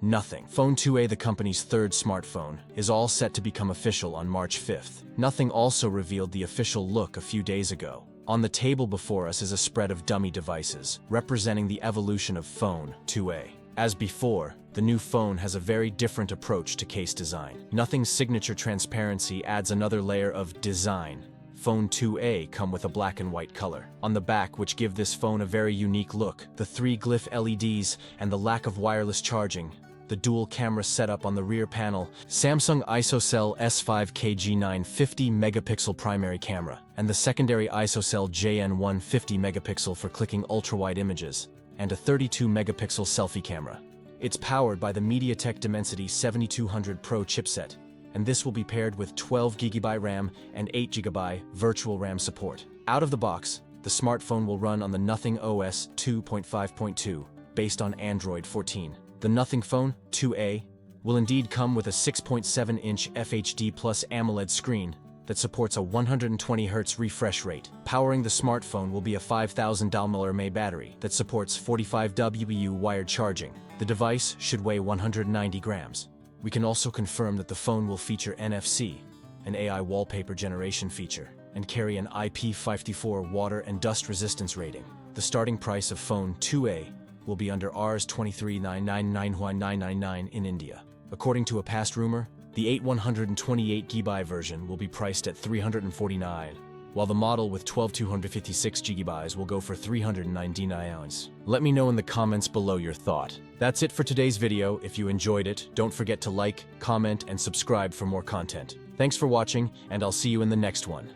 Nothing. Phone 2A, the company's third smartphone, is all set to become official on March 5th. Nothing also revealed the official look a few days ago. On the table before us is a spread of dummy devices, representing the evolution of Phone 2A. As before, the new phone has a very different approach to case design. Nothing's signature transparency adds another layer of design. Phone 2A come with a black and white color on the back, which give this phone a very unique look. The 3 glyph LEDs and the lack of wireless charging. The dual camera setup on the rear panel, Samsung ISOCELL S5K G9 50 megapixel primary camera, and the secondary ISOCELL JN1 50 megapixel for clicking ultra-wide images, and a 32 megapixel selfie camera. It's powered by the MediaTek Dimensity 7200 Pro chipset, and this will be paired with 12 GB RAM and 8 GB virtual RAM support. Out of the box, the smartphone will run on the Nothing OS 2.5.2, based on Android 14. The Nothing Phone 2A will indeed come with a 6.7-inch FHD Plus AMOLED screen that supports a 120Hz refresh rate. Powering the smartphone will be a 5000 mAh battery that supports 45 WU wired charging. The device should weigh 190 grams. We can also confirm that the phone will feature NFC, an AI wallpaper generation feature, and carry an IP54 water and dust resistance rating. The starting price of Phone 2A will be under Rs 23,999 in India. According to a past rumor, the 8128GB version will be priced at 349, while the model with 12256GB will go for 399. Let me know in the comments below your thought. That's it for today's video. If you enjoyed it, don't forget to like, comment, and subscribe for more content. Thanks for watching, and I'll see you in the next one.